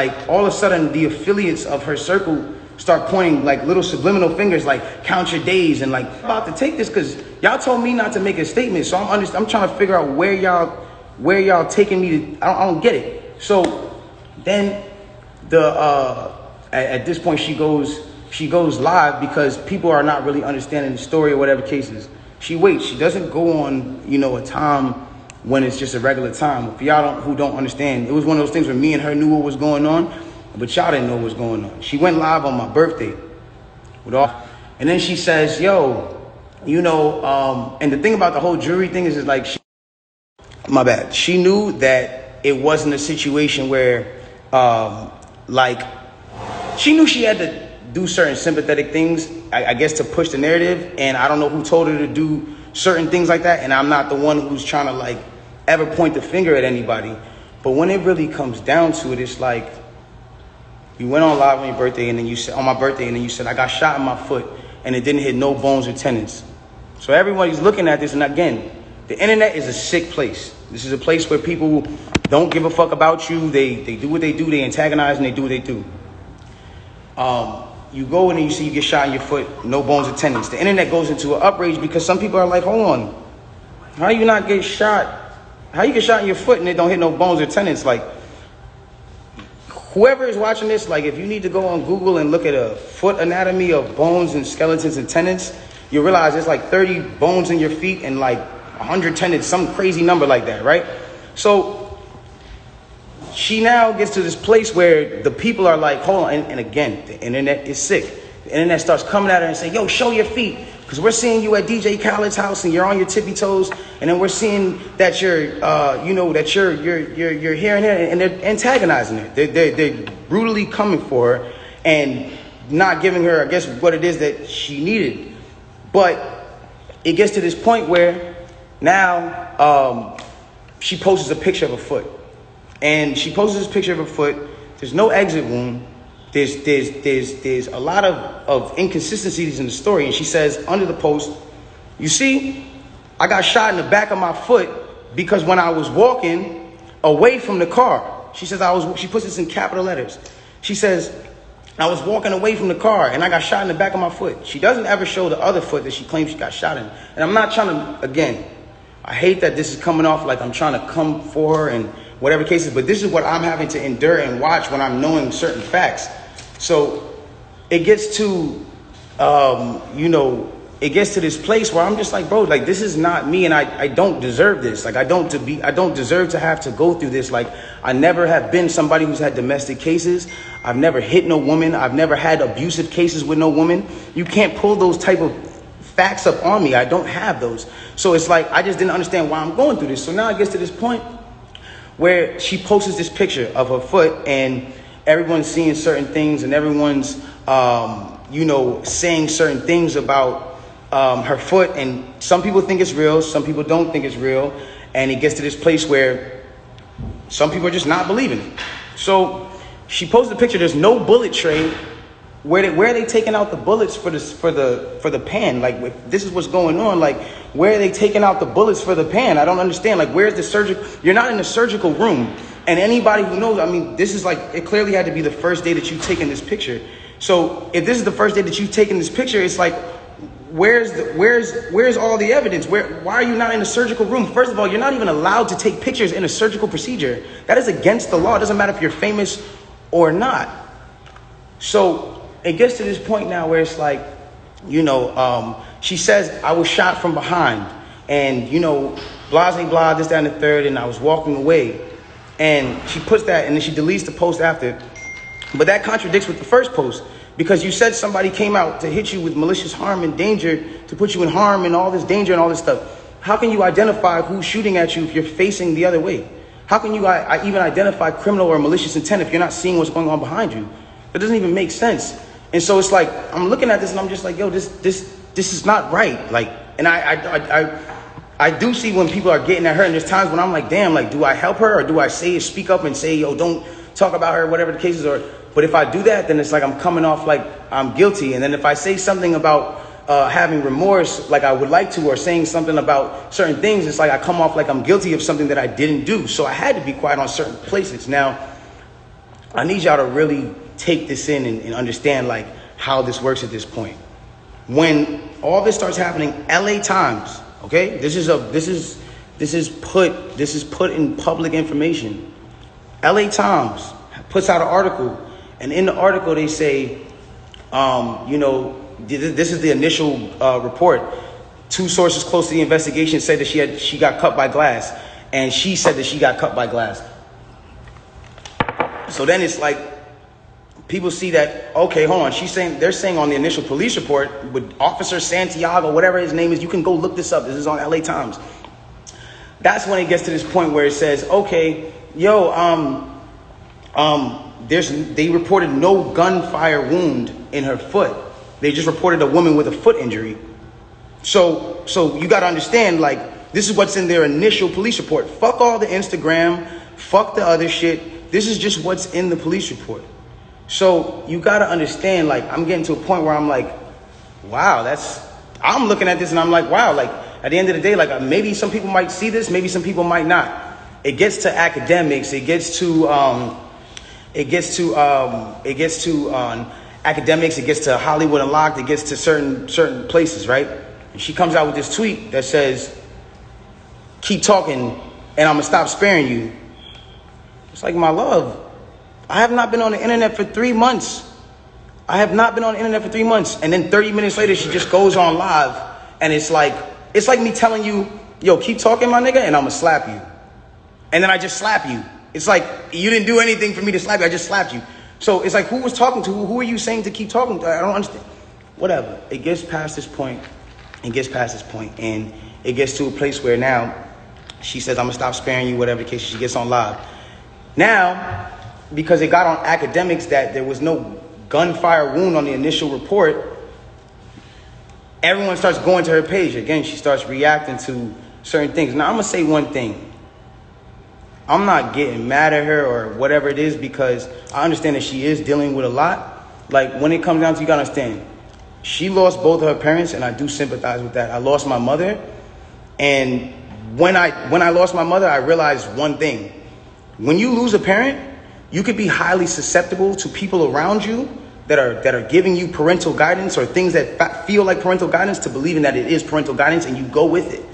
Like all of a sudden the affiliates of her circle start pointing like little subliminal fingers, like count your days, and like I'm about to take this because y'all told me not to make a statement. So I'm trying to figure out where y'all taking me to. I don't get it. So then at this point she goes live because people are not really understanding the story or whatever cases. She waits. She doesn't go on, a time when it's just a regular time. For y'all who don't understand, it was one of those things where me and her knew what was going on, but y'all didn't know what was going on. She went live on my birthday and then she says, yo, and the thing about the whole jury thing is like, my bad. She knew that it wasn't a situation where, she knew she had to do certain sympathetic things, I guess, to push the narrative. And I don't know who told her to do certain things like that. And I'm not the one who's trying to ever point the finger at anybody. But when it really comes down to it, it's like, you went on live on your birthday, and then you said, on my birthday, and then you said, I got shot in my foot and it didn't hit no bones or tendons. So everybody's looking at this. And again, the internet is a sick place. This is a place where people don't give a fuck about you. They do what they do. They antagonize and they do what they do. You go in and you see you get shot in your foot, no bones or tendons. The internet goes into an outrage because some people are like, hold on, how you not get shot? How you get shot in your foot and it don't hit no bones or tendons? Like, whoever is watching this, if you need to go on Google and look at a foot anatomy of bones and skeletons and tendons, you realize there's 30 bones in your feet and 100 tendons, some crazy number like that, right? So she now gets to this place where the people are like, hold on. And again, the internet is sick. The internet starts coming at her and saying, yo, show your feet. Because we're seeing you at DJ Khaled's house and you're on your tippy toes. And then we're seeing that you're here and there. And they're antagonizing her. They're brutally coming for her and not giving her, I guess, what it is that she needed. But it gets to this point where now she posts a picture of a foot. And she posts this picture of her foot. There's no exit wound. There's a lot of inconsistencies in the story. And she says under the post, you see, I got shot in the back of my foot because when I was walking away from the car, she says she puts this in capital letters. She says, I was walking away from the car and I got shot in the back of my foot. She doesn't ever show the other foot that she claims she got shot in. And I'm not trying to, again, I hate that this is coming off like I'm trying to come for her and whatever cases, but this is what I'm having to endure and watch when I'm knowing certain facts. So it gets to, it gets to this place where I'm just like, bro, this is not me, and I don't deserve this. I don't deserve to have to go through this. I never have been somebody who's had domestic cases. I've never hit no woman. I've never had abusive cases with no woman. You can't pull those type of facts up on me. I don't have those. So it's like, I just didn't understand why I'm going through this. So now it gets to this point where she posts this picture of her foot and everyone's seeing certain things and everyone's, saying certain things about her foot. And some people think it's real. Some people don't think it's real. And it gets to this place where some people are just not believing it. So she posted a picture. There's no bullet tray. Where are they taking out the bullets for the pan? This is what's going on. Where are they taking out the bullets for the pan? I don't understand. Where's the surgical? You're not in the surgical room. And anybody who knows, this is it clearly had to be the first day that you've taken this picture. So if this is the first day that you've taken this picture, it's where's all the evidence? Why are you not in the surgical room? First of all, you're not even allowed to take pictures in a surgical procedure. That is against the law. It doesn't matter if you're famous or not. So it gets to this point now where it's she says, I was shot from behind and, blah, blah, blah, this, that, and the third, and I was walking away. And she puts that and then she deletes the post after. But that contradicts with the first post because you said somebody came out to hit you with malicious harm and danger, to put you in harm and all this danger and all this stuff. How can you identify who's shooting at you if you're facing the other way? How can you even identify criminal or malicious intent if you're not seeing what's going on behind you? That doesn't even make sense. And so it's I'm looking at this and I'm just like, yo, this is not right. And I do see when people are getting at her, and there's times when I'm like, damn, do I help her or do I speak up and say, yo, don't talk about her, whatever the case is. But if I do that, then it's I'm coming off like I'm guilty. And then if I say something about having remorse, like I would like to, or saying something about certain things, it's I come off like I'm guilty of something that I didn't do. So I had to be quiet on certain places. Now, I need y'all to really take this in and understand like how this works at this point. When all this starts happening, LA Times, okay? This is put in public information. LA Times puts out an article, and in the article they say, this is the initial report. 2 sources close to the investigation said that she got cut by glass, and she said that she got cut by glass. So then it's like people see that, okay, hold on. They're saying on the initial police report with Officer Santiago, whatever his name is, you can go look this up. This is on LA Times. That's when it gets to this point where it says, okay, they reported no gunfire wound in her foot. They just reported a woman with a foot injury. So you got to understand, like, this is what's in their initial police report. Fuck all the Instagram, fuck the other shit. This is just what's in the police report. So you got to understand, like, I'm getting to a point where I'm like, wow, I'm looking at this and I'm like, wow, like, at the end of the day, like, maybe some people might see this, maybe some people might not. It gets to academics, it gets to academics, it gets to Hollywood Unlocked, it gets to certain places, right? And she comes out with this tweet that says, keep talking and I'm gonna stop sparing you. It's like, my love, I have not been on the internet for 3 months. And then 30 minutes later, she just goes on live, and it's like me telling you, yo, keep talking, my nigga, and I'm gonna slap you. And then I just slap you. It's like, you didn't do anything for me to slap you, I just slapped you. So it's like, who was talking to? Who are you saying to keep talking to? I don't understand. Whatever. It gets past this point. And it gets to a place where now she says, I'm gonna stop sparing you, whatever the case. She gets on live. Now, because it got on academics that there was no gunfire wound on the initial report, everyone starts going to her page. Again, she starts reacting to certain things. Now, I'm gonna say one thing. I'm not getting mad at her or whatever it is, because I understand that she is dealing with a lot. Like, when it comes down to, you gotta understand, she lost both of her parents, and I do sympathize with that. I lost my mother, and when I lost my mother, I realized one thing. When you lose a parent, you could be highly susceptible to people around you that are giving you parental guidance or things that feel like parental guidance, to believing that it is parental guidance, and you go with it.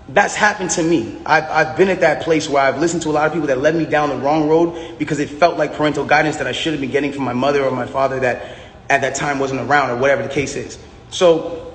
That's happened to me. I've been at that place where I've listened to a lot of people that led me down the wrong road because it felt like parental guidance that I should have been getting from my mother or my father that at that time wasn't around, or whatever the case is. So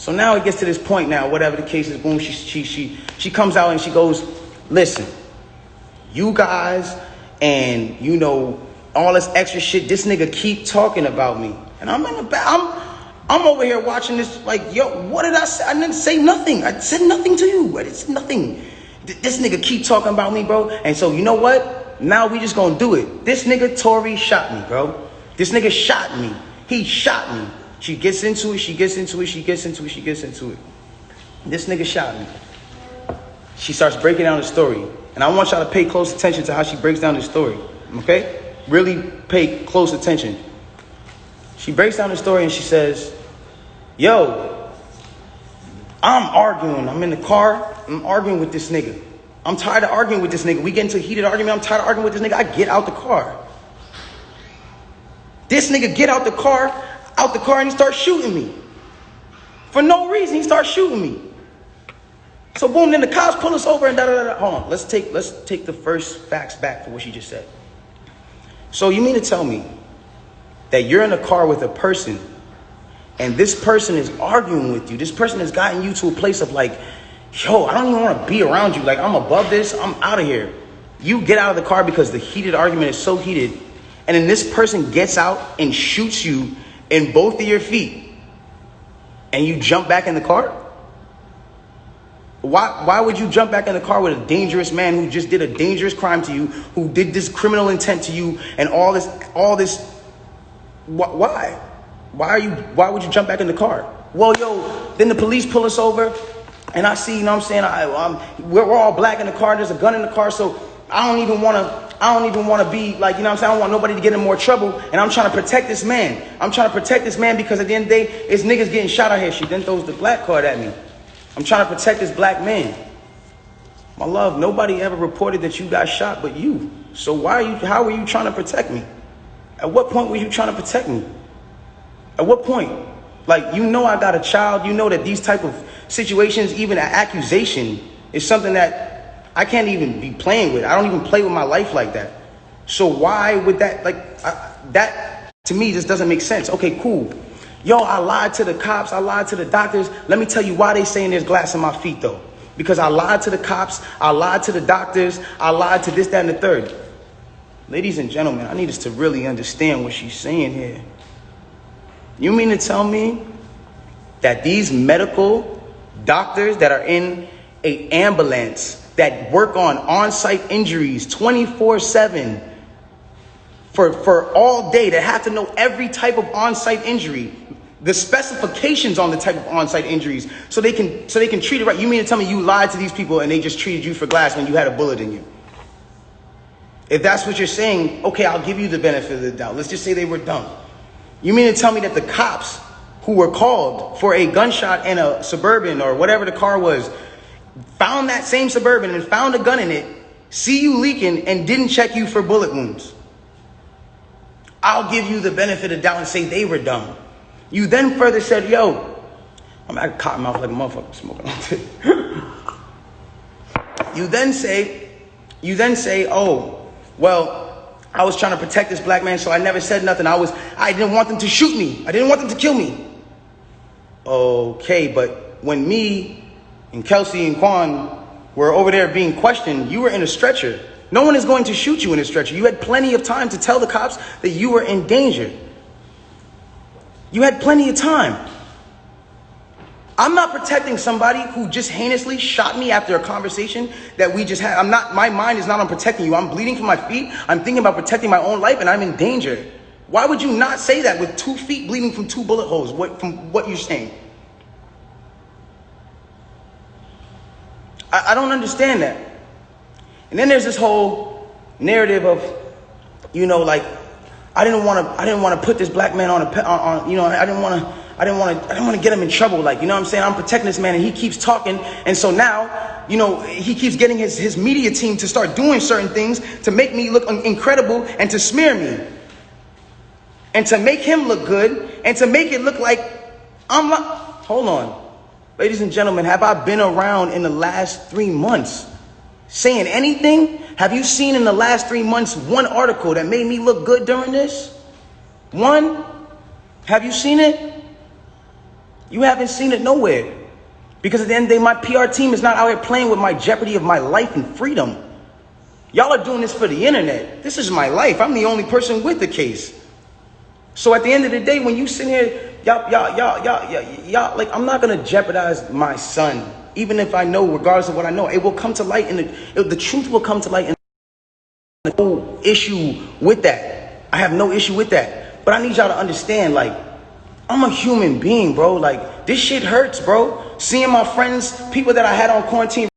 now it gets to this point now, whatever the case is, boom, she comes out and she goes, listen, you guys and, all this extra shit, this nigga keep talking about me. And I'm in the back, I'm over here watching this like, yo, what did I say? I didn't say nothing. I said nothing to you. It's nothing. This nigga keep talking about me, bro. And so, you know what? Now we just gonna do it. This nigga Tory shot me, bro. This nigga shot me. He shot me. She gets into it. This nigga shot me. She starts breaking down the story. And I want y'all to pay close attention to how she breaks down the story. Okay? Really pay close attention. She breaks down the story and she says, yo, I'm arguing. I'm in the car. I'm arguing with this nigga. I'm tired of arguing with this nigga. We get into a heated argument. I'm tired of arguing with this nigga. I get out the car. This nigga get out the car, and he starts shooting me. For no reason, he starts shooting me. So boom, then the cops pull us over and da-da-da-da. Hold on, let's take the first facts back for what she just said. So you mean to tell me that you're in a car with a person and this person is arguing with you? This person has gotten you to a place of like, yo, I don't even want to be around you. Like, I'm above this. I'm out of here. You get out of the car because the heated argument is so heated. And then this person gets out and shoots you in both of your feet. And you jump back in the car? Why would you jump back in the car with a dangerous man who just did a dangerous crime to you, who did this criminal intent to you, and all this? Why? Why would you jump back in the car? Well, yo, then the police pull us over, and I see, we're all black in the car. There's a gun in the car, so I don't even want to be like, I don't want nobody to get in more trouble, and I'm trying to protect this man. Because at the end of the day, it's niggas getting shot out here. She then throws the black card at me. I'm trying to protect this black man. My love, nobody ever reported that you got shot but you. So how were you trying to protect me? At what point were you trying to protect me? At what point? Like, you know I got a child. You know that these type of situations, even an accusation, is something that I can't even be playing with. I don't even play with my life like that. So why would that, that to me just doesn't make sense. Okay, cool. Yo, I lied to the cops. I lied to the doctors. Let me tell you why they saying there's glass in my feet, though. Because I lied to the cops. I lied to the doctors. I lied to this, that, and the third. Ladies and gentlemen, I need us to really understand what she's saying here. You mean to tell me that these medical doctors that are in an ambulance that work on-site injuries 24/7 for all day, that have to know every type of on-site injury, the specifications on the type of on-site injuries, so they can treat it right? You mean to tell me you lied to these people and they just treated you for glass when you had a bullet in you? If that's what you're saying, okay, I'll give you the benefit of the doubt. Let's just say they were dumb. You mean to tell me that the cops who were called for a gunshot in a Suburban or whatever the car was, found that same Suburban and found a gun in it, see you leaking, and didn't check you for bullet wounds? I'll give you the benefit of the doubt and say they were dumb. You then further said, yo, I'm at a cotton mouth like a motherfucker smoking on it. You then say, oh, well, I was trying to protect this black man, so I never said nothing. I didn't want them to shoot me. I didn't want them to kill me. Okay, but when me and Kelsey and Quan were over there being questioned, you were in a stretcher. No one is going to shoot you in a stretcher. You had plenty of time to tell the cops that you were in danger. You had plenty of time. I'm not protecting somebody who just heinously shot me after a conversation that we just had. My mind is not on protecting you. I'm bleeding from my feet. I'm thinking about protecting my own life, and I'm in danger. Why would you not say that with 2 feet bleeding from 2 bullet holes? From what you're saying? I don't understand that. And then there's this whole narrative of, I didn't want to put this black man on I didn't want to get him in trouble. I'm protecting this man, and he keeps talking. And so now, he keeps getting his media team to start doing certain things to make me look incredible and to smear me and to make him look good and to make it look like I'm not. Hold on. Ladies and gentlemen, have I been around in the last 3 months saying anything? Have you seen in the last 3 months one article that made me look good during this? One? Have you seen it? You haven't seen it nowhere. Because at the end of the day, my PR team is not out here playing with my jeopardy of my life and freedom. Y'all are doing this for the internet. This is my life. I'm the only person with the case. So at the end of the day, when you sit here, y'all, I'm not going to jeopardize my son. Even if I know, regardless of what I know, it will come to light, and the truth will come to light. And no issue with that. I have no issue with that. But I need y'all to understand, I'm a human being, bro. This shit hurts, bro. Seeing my friends, people that I had on quarantine